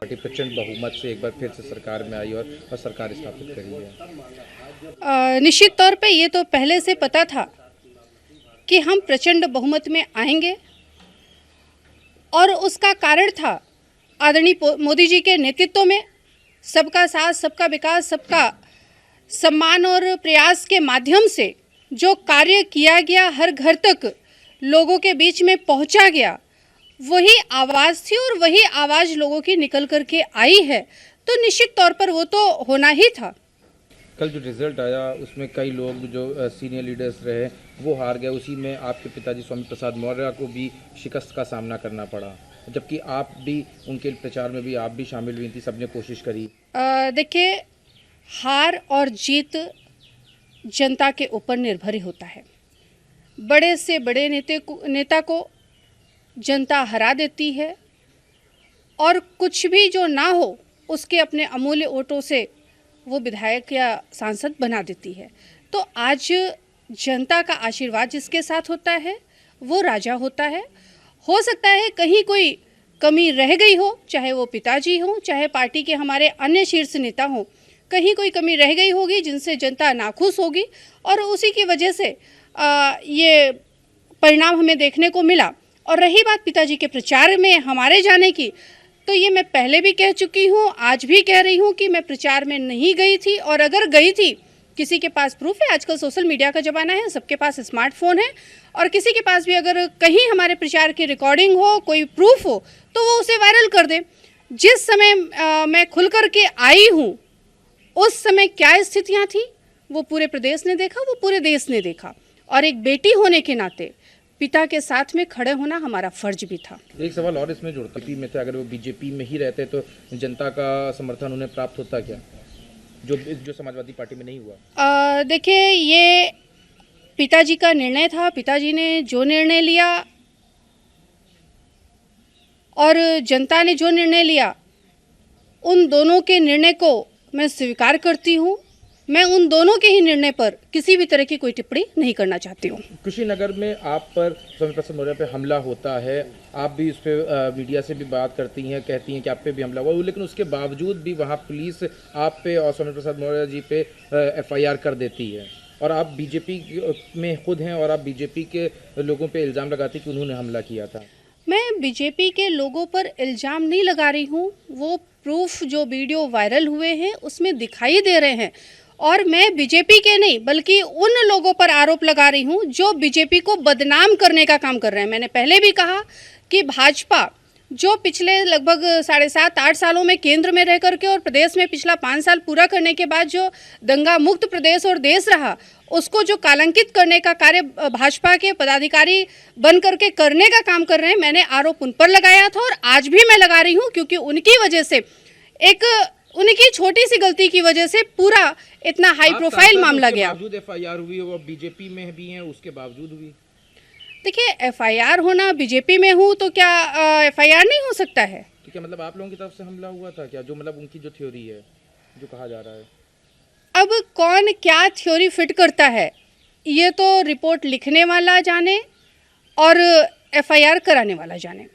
Party प्रचंड बहुमत से एक बार फिर से सरकार में आई और सरकार स्थापित करी है। निश्चित तौर पे ये तो पहले से पता था कि हम प्रचंड बहुमत में आएंगे और उसका कारण था आदरणीय मोदी जी के नेतृत्व में सबका साथ, सबका विकास, सबका सम्मान और प्रयास के माध्यम से जो कार्य किया गया, हर घर तक लोगों के बीच में पहुंचा गया, वही आवाज़ थी और वही आवाज़ लोगों की निकल कर के आई है। तो निश्चित तौर पर वो तो होना ही था। कल जो रिजल्ट आया उसमें कई लोग जो सीनियर लीडर्स रहे वो हार गए, उसी में आपके पिताजी स्वामी प्रसाद मौर्य को भी शिकस्त का सामना करना पड़ा, जबकि आप भी उनके प्रचार में भी आप भी शामिल हुई थी, सबने कोशिश करी। देखिए, हार और जीत जनता के ऊपर निर्भर ही होता है। बड़े से बड़े नेता को जनता हरा देती है और कुछ भी जो ना हो उसके अपने अमूल्य वोटों से वो विधायक या सांसद बना देती है। तो आज जनता का आशीर्वाद जिसके साथ होता है वो राजा होता है। हो सकता है कहीं कोई कमी रह गई हो, चाहे वो पिताजी हों, चाहे पार्टी के हमारे अन्य शीर्ष नेता हों, कहीं कोई कमी रह गई होगी जिनसे जनता नाखुश होगी और उसी की वजह से ये परिणाम हमें देखने को मिला। और रही बात पिताजी के प्रचार में हमारे जाने की, तो ये मैं पहले भी कह चुकी हूँ, आज भी कह रही हूँ कि मैं प्रचार में नहीं गई थी, और अगर गई थी किसी के पास प्रूफ है, आजकल सोशल मीडिया का ज़माना है, सबके पास स्मार्टफोन है, और किसी के पास भी अगर कहीं हमारे प्रचार की रिकॉर्डिंग हो, कोई प्रूफ हो, तो वो उसे वायरल कर दे। जिस समय मैं खुल कर के आई हूँ उस समय क्या स्थितियाँ थी वो पूरे प्रदेश ने देखा, वो पूरे देश ने देखा, और एक बेटी होने के नाते पिता के साथ में खड़े होना हमारा फर्ज भी था। एक सवाल और इसमें जुड़ता है, में थे, अगर वो बीजेपी में ही रहते तो जनता का समर्थन उन्हें प्राप्त होता क्या, जो समाजवादी पार्टी में नहीं हुआ? देखिए, ये पिताजी का निर्णय था। पिताजी ने जो निर्णय लिया और जनता ने जो निर्णय लिया, उन दोनों के निर्णय को मैं स्वीकार करती हूँ। मैं उन दोनों के ही निर्णय पर किसी भी तरह की कोई टिप्पणी नहीं करना चाहती हूँ। कुशीनगर में आप पर स्वामी प्रसाद मौर्य पे हमला होता है, आप भी उस पर मीडिया से भी बात करती हैं, कहती हैं कि आप पे भी हमला हुआ, लेकिन उसके बावजूद भी वहाँ पुलिस आप पे और स्वामी प्रसाद मौर्य जी पे FIR कर देती है, और आप बीजेपी में खुद हैं और आप बीजेपी के लोगों पर इल्ज़ाम लगाती कि उन्होंने हमला किया था। मैं बीजेपी के लोगों पर इल्ज़ाम नहीं लगा रही हूँ, वो प्रूफ जो वीडियो वायरल हुए हैं उसमें दिखाई दे रहे हैं, और मैं बीजेपी के नहीं बल्कि उन लोगों पर आरोप लगा रही हूँ जो बीजेपी को बदनाम करने का काम कर रहे हैं। मैंने पहले भी कहा कि भाजपा जो पिछले लगभग 7.5-8 सालों में केंद्र में रह करके और प्रदेश में पिछला 5 साल पूरा करने के बाद जो दंगा मुक्त प्रदेश और देश रहा, उसको जो कालंकित करने का कार्य भाजपा के पदाधिकारी बन करके करने का काम कर रहे हैं, मैंने आरोप उन पर लगाया था और आज भी मैं लगा रही हूँ, क्योंकि उनकी वजह से, उनकी छोटी सी गलती की वजह से पूरा इतना हाई प्रोफाइल मामला गया। FIR हुई और बीजेपी में भी हैं, उसके बावजूद हुई। देखिए, FIR होना, बीजेपी में हूँ तो क्या FIR नहीं हो सकता है? ठीक है, मतलब आप लोगों की तरफ से हमला हुआ था क्या, जो मतलब उनकी जो थ्योरी है, जो कहा जा रहा है? अब कौन क्या थ्योरी फिट करता है ये तो रिपोर्ट लिखने वाला जाने और FIR कराने वाला जाने।